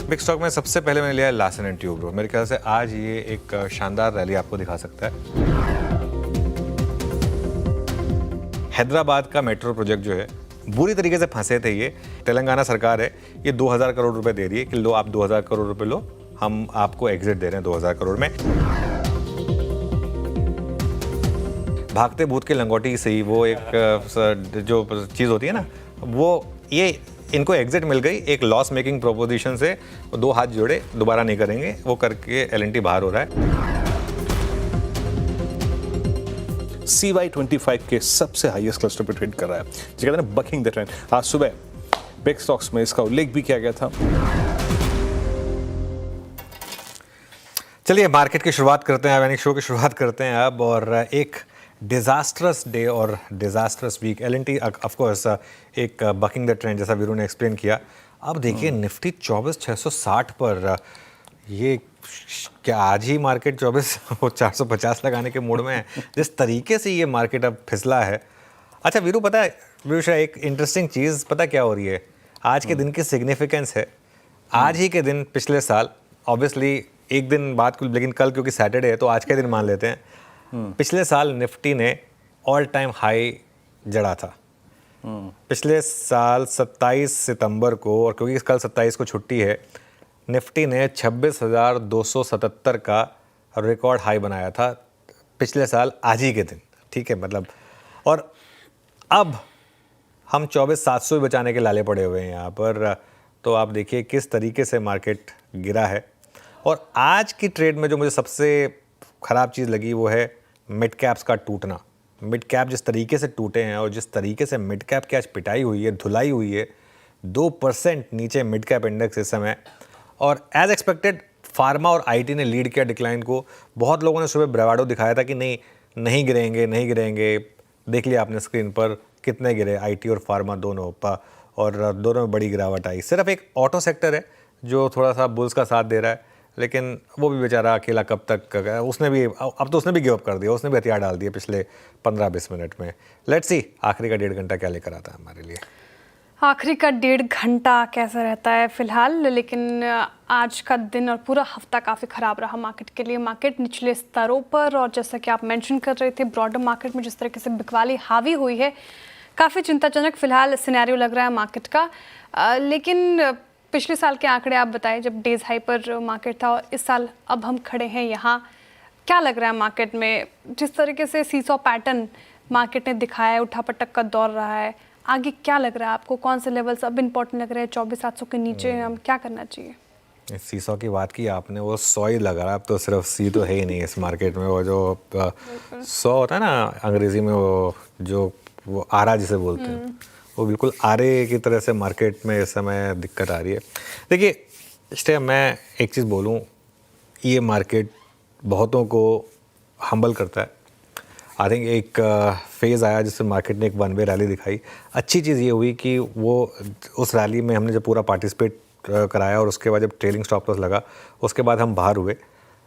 Big stock में सबसे पहले मैंने लिया लार्सन एंड ट्यूब्रो। मेरे ख्याल से आज ये एक शानदार रैली आपको दिखा सकता है। हैदराबाद का मेट्रो प्रोजेक्ट जो है बुरी तरीके से फंसे थे ये। तेलंगाना सरकार है, ये 2000 करोड़ रुपए दे रही है कि लो आप 2000 करोड़ रुपए लो, हम आपको एग्जिट दे रहे हैं 2000 करोड़ में। भागते भूत के लंगोटी से ही वो एक जो चीज़ होती है ना, वो ये इनको एग्जिट मिल गई एक लॉस मेकिंग प्रोपोजिशन से। दो हाथ जोड़े, दोबारा नहीं करेंगे, वो करके एल&टी बाहर हो रहा है। CY25 के सबसे हाईएस्ट क्लस्टर पे ट्रेड कर रहा है, जो कहते हैं बकिंग द ट्रेंड। आज सुबह बिग स्टॉक्स में इसका उल्लेख भी किया गया था। चलिए मार्केट की शुरुआत करते हैं, यानी शो की शुरुआत करते हैं अब। और एक डिज़ास्ट्रस डे और disastrous week. L&T of course एक बकिंग द ट्रेंड जैसा वीरू ने एक्सप्लेन किया। अब देखिए निफ्टी 24,660 पर, ये क्या आज ही मार्केट 450 लगाने के मूड में है। जिस तरीके से ये मार्केट अब फिसला है। अच्छा वीरू, पता है वीरू शाह, एक इंटरेस्टिंग चीज़ पता क्या हो रही है आज के दिन की सिग्निफिकेंस है। आज ही के दिन पिछले साल, ऑब्वियसली एक दिन बाद, लेकिन कल क्योंकि सैटरडे है तो आज के दिन मान लेते हैं, पिछले साल निफ्टी ने ऑल टाइम हाई जड़ा था। पिछले साल 27 सितंबर को, और क्योंकि कल 27 को छुट्टी है, निफ्टी ने 26,277 का रिकॉर्ड हाई बनाया था पिछले साल आज ही के दिन। ठीक है, मतलब, और अब हम 24,700 बचाने के लाले पड़े हुए हैं यहाँ पर। तो आप देखिए किस तरीके से मार्केट गिरा है। और आज की ट्रेड में जो मुझे सबसे ख़राब चीज़ लगी वो है मिड कैप्स का टूटना। मिड कैप जिस तरीके से टूटे हैं और जिस तरीके से मिड कैप की आज पिटाई हुई है, धुलाई हुई है, 2% नीचे मिड कैप इंडेक्स इस समय। और एज एक्सपेक्टेड फार्मा और आईटी ने लीड किया डिक्लाइन को। बहुत लोगों ने सुबह ब्रेवाडो दिखाया था कि नहीं गिरेंगे, नहीं गिरेंगे। देख लिया आपने स्क्रीन पर कितने गिरे, आईटी और फार्मा दोनों, और दोनों में बड़ी गिरावट आई। सिर्फ एक ऑटो सेक्टर है जो थोड़ा सा बुल्स का साथ दे रहा है, लेकिन वो भी बेचारा अकेला कब तक, उसने भी अब तो उसने भी गिव अप कर दिया, उसने भी हथियार डाल दिए पिछले 15-20 मिनट में। लेट्स सी आखिरी का 1.5 घंटा क्या लेकर आता है हमारे लिए। आखिरी का 1.5 घंटा कैसा रहता है फिलहाल, लेकिन आज का दिन और पूरा हफ्ता काफ़ी ख़राब रहा मार्केट के लिए। मार्केट निचले स्तरों पर, और जैसा कि आप मेंशन कर रहे थे, ब्रॉडर मार्केट में जिस तरीके से बिकवाली हावी हुई है, काफ़ी चिंताजनक फिलहाल सिनेरियो लग रहा है मार्केट का। लेकिन पिछले साल के आंकड़े आप बताएं, जब डेज हाई पर मार्केट था, और इस साल अब हम खड़े हैं यहाँ, क्या लग रहा है मार्केट में? जिस तरीके से सीसॉ पैटर्न मार्केट ने दिखाया है, उठापटक का दौर रहा है, आगे क्या लग रहा है आपको? कौन से लेवल्स अब इंपॉर्टेंट लग रहे हैं? 24,700 के नीचे हम क्या करना चाहिए? सीसॉ की बात की आपने, वो 100 ही लग रहा है अब तो। सिर्फ सी तो है ही नहीं इस मार्केट में। वो जो 100 होता है ना अंग्रेजी में, वो आरा जिसे बोलते हैं, वो बिल्कुल आरे की तरह से मार्केट में इस समय दिक्कत आ रही है। देखिए इसलिए मैं एक चीज़ बोलूँ, ये मार्केट बहुतों को हम्बल करता है। आई थिंक एक फेज़ आया जिसमें मार्केट ने एक वन वे रैली दिखाई। अच्छी चीज़ ये हुई कि वो उस रैली में हमने जब पूरा पार्टिसिपेट कराया और उसके बाद जब ट्रेलिंग स्टॉप लॉस लगा, उसके बाद हम बाहर हुए।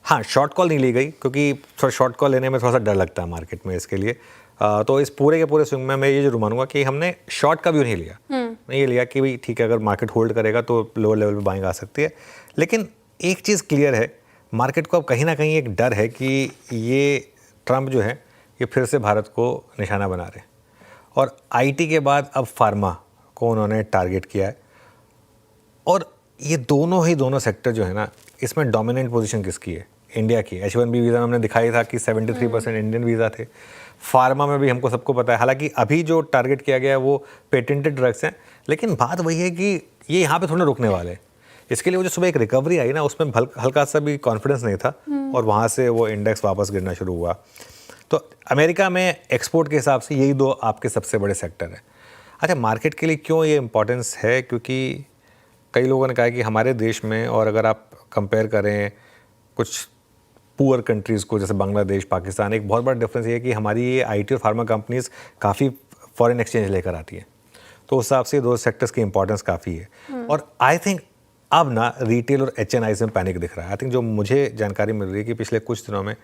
हाँ, शॉर्ट कॉल नहीं ली गई क्योंकि थोड़ा शॉर्ट कॉल लेने में थोड़ा सा डर लगता है मार्केट में, इसके लिए। तो इस पूरे के पूरे स्विंग में मैं ये जरूर मानूंगा कि हमने शॉर्ट का व्यू नहीं लिया। नहीं ये लिया कि भाई ठीक है, अगर मार्केट होल्ड करेगा तो लोअर लेवल पे बाइंग आ सकती है। लेकिन एक चीज़ क्लियर है, मार्केट को अब कहीं ना कहीं एक डर है कि ये ट्रम्प जो है ये फिर से भारत को निशाना बना रहे हैं। और आईटी के बाद अब फार्मा को उन्होंने टारगेट किया है। और ये दोनों सेक्टर जो है ना, इसमें डोमिनेंट पोजीशन किसकी है? इंडिया की। H1B वीज़ा में हमने दिखाई था कि 73% इंडियन वीज़ा थे। फार्मा में भी हमको सबको पता है, हालांकि अभी जो टारगेट किया गया है वो पेटेंटेड ड्रग्स हैं, लेकिन बात वही है कि ये यहाँ पे थोड़ा रुकने वाले हैं। इसके लिए वो जो सुबह एक रिकवरी आई ना, उसमें हल्का सा भी कॉन्फिडेंस नहीं था, और वहाँ से वो इंडेक्स वापस गिरना शुरू हुआ। तो अमेरिका में एक्सपोर्ट के हिसाब से यही दो आपके सबसे बड़े सेक्टर हैं। अच्छा, मार्केट के लिए क्यों ये इम्पोर्टेंस है? क्योंकि कई लोगों ने कहा कि हमारे देश में, और अगर आप कंपेयर करें कुछ पुअर कंट्रीज़ को जैसे बांग्लादेश, पाकिस्तान, एक बहुत बड़ा डिफरेंस ये है कि हमारी ये आईटी और फार्मा कंपनीज़ काफ़ी फॉरेन एक्सचेंज लेकर आती हैं। तो उस हिसाब से दो सेक्टर्स की इंपॉर्टेंस काफ़ी है। और आई थिंक अब ना रिटेल और HNIs में पैनिक दिख रहा है। आई थिंक जो मुझे जानकारी मिल रही है कि पिछले कुछ दिनों में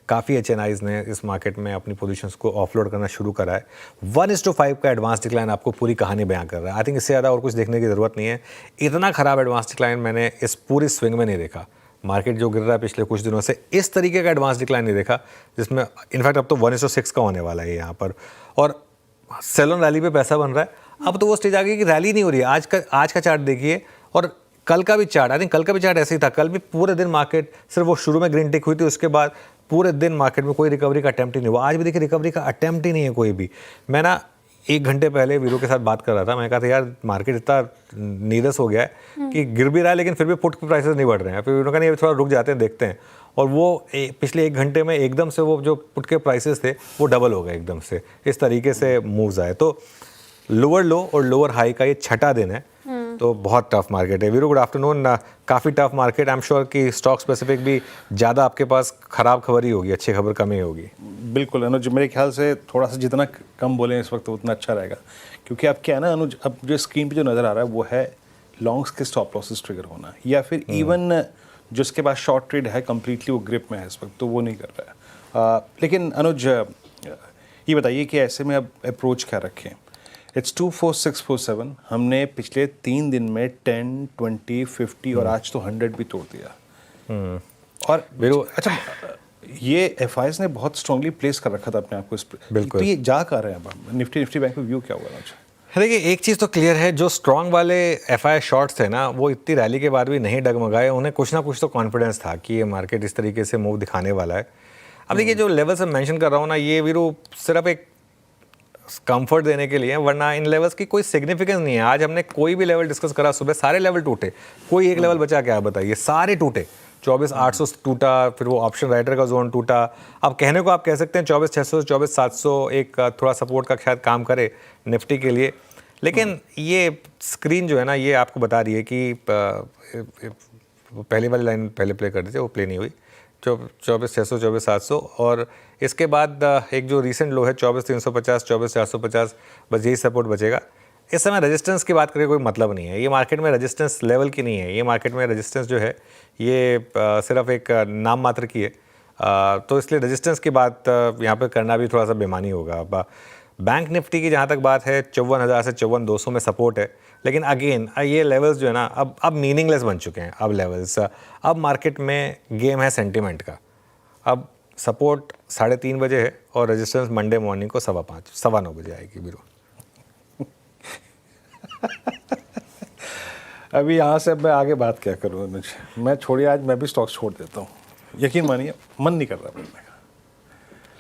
काफ़ी HNIs ने इस मार्केट में अपनी पोजीशंस को ऑफलोड करना शुरू करा है। 1:5 का एडवांस डिक्लाइन आपको पूरी कहानी बयां कर रहा है। आई थिंक इससे ज़्यादा और कुछ देखने की ज़रूरत नहीं है। इतना ख़राब एडवांस डिक्लाइन मैंने इस पूरी स्विंग में नहीं देखा। मार्केट जो गिर रहा है पिछले कुछ दिनों से, इस तरीके का एडवांस डिक्लाइन नहीं देखा, जिसमें इनफैक्ट अब तो 1:6 का होने वाला है यहाँ पर। और सेल ऑन रैली पे पैसा बन रहा है। अब तो वो स्टेज आ गई कि रैली नहीं हो रही है। आज का चार्ट देखिए और कल का भी चार्ट, आई थिंक कल का भी चार्ट ऐसे ही था। कल भी पूरे दिन मार्केट सिर्फ वो शुरू में ग्रीन टिक हुई थी, उसके बाद पूरे दिन मार्केट में कोई रिकवरी का अटेम्प्ट ही नहीं हुआ। आज भी देखिए रिकवरी का अटेम्प्ट ही नहीं है कोई भी। मैं ना 1 घंटे पहले वीरू के साथ बात कर रहा था। मैं कहा था यार मार्केट इतना नीरस हो गया है कि गिर भी रहा है लेकिन फिर भी पुट के प्राइसेस नहीं बढ़ रहे हैं। फिर वीरू का नहीं, थोड़ा रुक जाते हैं, देखते हैं। और वो पिछले 1 घंटे में एकदम से वो जो पुट के प्राइसेस थे वो डबल हो गए एकदम से। इस तरीके से मूव्स आए। तो लोअर लो और लोअर हाई का ये छठा दिन है, तो बहुत टफ मार्केट है। Veeru good afternoon. काफ़ी tough market. I am sure कि स्टॉक स्पेसिफिक भी ज़्यादा आपके पास ख़राब खबर ही होगी, अच्छी खबर कम ही होगी। बिल्कुल अनुज, मेरे ख्याल से थोड़ा सा जितना कम बोलें इस वक्त उतना अच्छा रहेगा, क्योंकि अब क्या है ना अनुज, अब जो स्क्रीन पे जो नज़र आ रहा है वो है लॉन्ग्स के स्टॉप लॉसेस ट्रिगर होना, या फिर इवन जो उसके पास शॉर्ट ट्रेड है कम्प्लीटली वो ग्रिप में है इस वक्त, तो वो नहीं कर रहा है। लेकिन अनुज ये बताइए कि ऐसे में अब अप्रोच क्या रखें। इट्स 24647। हमने पिछले 3 दिन में 10, 20, 50 और आज तो 100 भी तोड़ दिया। और अच्छा, ये FIs ने बहुत स्ट्रांगली प्लेस कर रखा था अपने आप को इस पर। बिल्कुल। तो ये जा कर रहे हैं अब निफ्टी बैंक में व्यू क्या हुआ आज? देखिए एक चीज़ तो क्लियर है, जो स्ट्रॉन्ग वाले FI शॉर्ट्स थे ना, वो इतनी रैली के बाद भी नहीं डगमगाए। उन्हें कुछ ना कुछ तो कॉन्फिडेंस था कि ये मार्केट इस तरीके से मूव दिखाने वाला है। अब देखिए जो लेवल्स मैं मेंशन कर रहा हूँ ना, ये वीरू सिर्फ एक कंफर्ट देने के लिए, वरना इन लेवल्स की कोई सिग्निफिकेंस नहीं है। आज हमने कोई भी लेवल डिस्कस करा, सुबह सारे लेवल टूटे, कोई एक लेवल बचा क्या बताइए? सारे टूटे। 24,800 टूटा, फिर वो ऑप्शन राइटर का जोन टूटा। अब कहने को आप कह सकते हैं 24,600 से 24,700 एक थोड़ा सपोर्ट का शायद काम करे निफ्टी के लिए, लेकिन ये स्क्रीन जो है ना, ये आपको बता रही है कि पहली वाली लाइन पहले प्ले कर दी थी, वो प्ले नहीं हुई। 24,600, 24,700 और इसके बाद एक जो रीसेंट लो है 24,350, 24,450, बस यही सपोर्ट बचेगा। इस समय रेजिस्टेंस की बात करके कोई मतलब नहीं है। ये मार्केट में रेजिस्टेंस लेवल की नहीं है। ये मार्केट में रेजिस्टेंस जो है ये सिर्फ एक नाम मात्र की है। तो इसलिए रेजिस्टेंस की बात यहाँ पर करना भी थोड़ा सा बेमानी होगा। बैंक निफ्टी की जहाँ तक बात है 54,000 से 54,200 में सपोर्ट है, लेकिन अगेन ये लेवल्स जो है ना अब मीनिंगलेस बन चुके हैं। अब लेवल्स, अब मार्केट में गेम है सेंटिमेंट का। अब सपोर्ट 3:30 बजे है और रेजिस्टेंस मंडे मॉर्निंग को 5:15, 9:15 बजे आएगी वीरू। अभी यहाँ से मैं आगे बात क्या करूँ अनुज? मैं छोड़िए, आज मैं भी स्टॉक छोड़ देता हूँ। यकीन मानिए मन नहीं कर रहा बोलने का।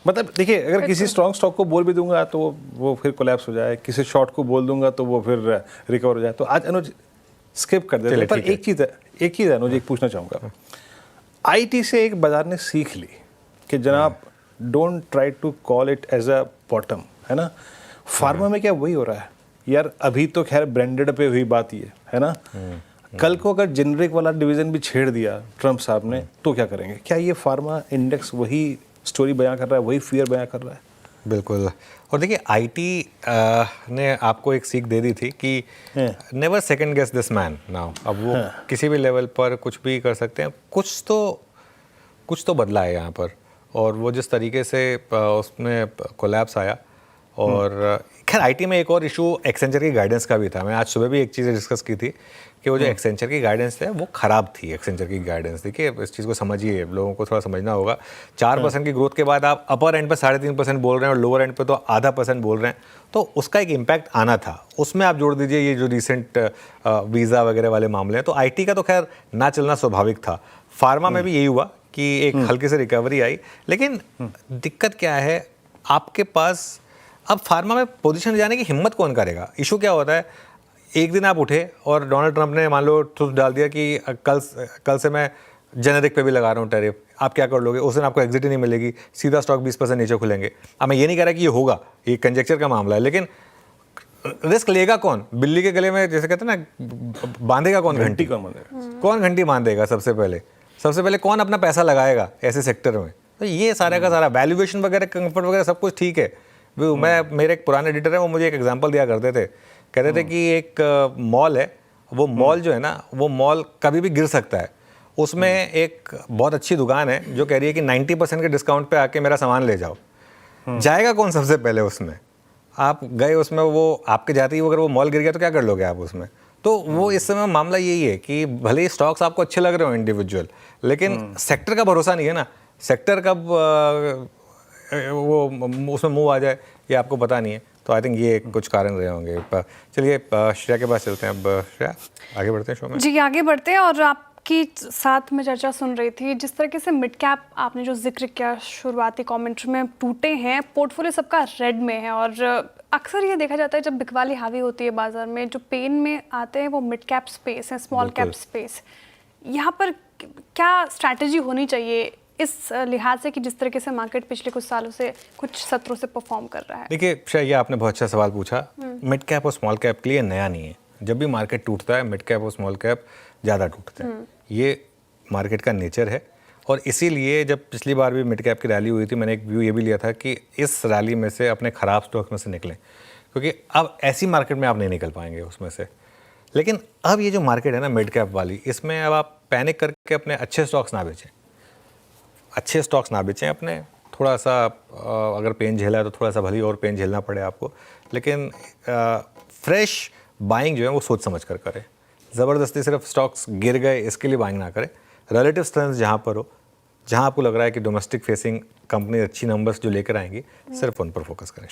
मतलब देखिए, अगर किसी स्ट्रॉन्ग स्टॉक को बोल भी दूंगा तो वो फिर कोलैप्स हो जाए, किसी शॉर्ट को बोल दूंगा तो वो फिर रिकवर हो जाए। तो आज अनुज स्किप कर देते हैं। पर एक चीज़ है अनुज, एक पूछना चाहूँगा। IT से एक बाजार ने सीख ली कि जनाब don't try to call it as a bottom, है ना। फार्मा में क्या वही हो रहा है यार? अभी तो खैर ब्रांडेड पे हुई बात ये है ना। कल को अगर जेनरिक वाला डिवीज़न भी छेड़ दिया ट्रम्प साहब ने तो क्या करेंगे? क्या ये फार्मा इंडेक्स वही स्टोरी बयां कर रहा है, वही फियर बयां कर रहा है? बिल्कुल। और देखिए IT ने आपको एक सीख दे दी थी कि never second guess this man now. अब वो किसी भी लेवल पर कुछ भी कर सकते हैं। कुछ तो बदला है यहाँ पर, और वो जिस तरीके से उसमें कोलैप्स आया। और खैर IT में एक और इशू एक्सेंचर की गाइडेंस का भी था। मैं आज सुबह भी एक चीज़ डिस्कस की थी कि वो जो एक्सेंचर की गाइडेंस है वो ख़राब थी। एक्सेंचर की गाइडेंस, देखिए इस चीज़ को समझिए, लोगों को थोड़ा समझना होगा। 4% की ग्रोथ के बाद आप अपर एंड पे 3.5% बोल रहे हैं और लोअर एंड पे तो 0.5% बोल रहे हैं, तो उसका एक इम्पैक्ट आना था। उसमें आप जोड़ दीजिए ये जो रिसेंट वीज़ा वगैरह वाले मामले हैं, तो IT का तो खैर ना चलना स्वाभाविक था। फार्मा में भी यही हुआ कि एक हल्की से रिकवरी आई, लेकिन दिक्कत क्या है, आपके पास अब फार्मा में पोजीशन जाने की हिम्मत कौन करेगा? इशू क्या होता है, एक दिन आप उठे और डोनाल्ड ट्रंप ने मान लो ठुस डाल दिया कि कल से मैं जेनेरिक पे भी लगा रहा हूँ टैरिफ। आप क्या कर लोगे? उस दिन आपको एग्जिट ही नहीं मिलेगी, सीधा स्टॉक 20% नीचे खुलेंगे। अब मैं ये नहीं कह रहा कि ये होगा, ये कंजेक्चर का मामला है, लेकिन रिस्क लेगा कौन? बिल्ली के गले में जैसे कहते हैं ना, बांधेगा कौन घंटी? कौन घंटी बांधेगा? सबसे पहले कौन अपना पैसा लगाएगा ऐसे सेक्टर में? तो ये सारा का सारा वैल्यूएशन वगैरह, कंफर्ट वगैरह सब कुछ ठीक है। मेरे एक पुराने एडिटर है, वो मुझे एक एग्जांपल दिया करते थे। कहते थे कि एक मॉल है वो मॉल जो है ना, वो मॉल कभी भी गिर सकता है। उसमें एक बहुत अच्छी दुकान है जो कह रही है कि 90% के डिस्काउंट पे आके मेरा सामान ले जाओ। जाएगा कौन सबसे पहले उसमें? आप गए उसमें, वो आपके जाते ही अगर वो मॉल गिर गया तो क्या कर लोगे आप उसमें? तो वो इस समय मामला यही है कि भले ही स्टॉक्स आपको अच्छे लग रहे हो इंडिविजुअल, लेकिन सेक्टर का भरोसा नहीं है ना। सेक्टर कब वो उसमें मूव आ जाए ये आपको पता नहीं है। तो आई थिंक ये कुछ कारण रहे होंगे। चलिए श्रेया के पास चलते हैं। अब श्रेया, आगे बढ़ते हैं शो में। जी आगे बढ़ते हैं। और आपकी साथ में चर्चा सुन रही थी, जिस तरीके से मिड कैप आपने जो जिक्र किया शुरुआती कमेंट्री में, टूटे हैं, पोर्टफोलियो सबका रेड में है। और अक्सर ये देखा जाता है जब बिकवाली हावी होती है बाजार में, जो पेन में आते हैं वो मिड कैप स्पेस है, स्मॉल कैप स्पेस। यहाँ पर क्या स्ट्रैटेजी होनी चाहिए इस लिहाज से कि जिस तरीके से मार्केट पिछले कुछ सालों से, कुछ सत्रों से परफॉर्म कर रहा है? देखिए श्रेया, ये आपने बहुत अच्छा सवाल पूछा। मिड कैप और स्मॉल कैप के लिए नया नहीं है। जब भी मार्केट टूटता है, मिड कैप और स्मॉल कैप ज़्यादा टूटते हैं। ये मार्केट का नेचर है। और इसीलिए जब पिछली बार भी मिड कैप की रैली हुई थी, मैंने एक व्यू ये भी लिया था कि इस रैली में से अपने ख़राब स्टॉक्स में से निकलें, क्योंकि अब ऐसी मार्केट में आप नहीं निकल पाएंगे उसमें से। लेकिन अब ये जो मार्केट है ना मिड कैप वाली, इसमें अब आप पैनिक करके अपने अच्छे स्टॉक्स ना बेचें। अच्छे स्टॉक्स ना बेचें अपने। थोड़ा सा अगर पेन झेला है तो थोड़ा सा भले और पेन झेलना पड़े आपको, लेकिन फ्रेश बाइंग जो है वो सोच समझ कर करें। ज़बरदस्ती सिर्फ स्टॉक्स गिर गए इसके लिए बाइंग ना करें। रिलेटिव स्ट्रेंथ जहाँ पर हो, जहाँ आपको लग रहा है कि डोमेस्टिक फेसिंग कंपनी अच्छी नंबर्स जो लेकर आएंगी, सिर्फ उन पर फोकस करें।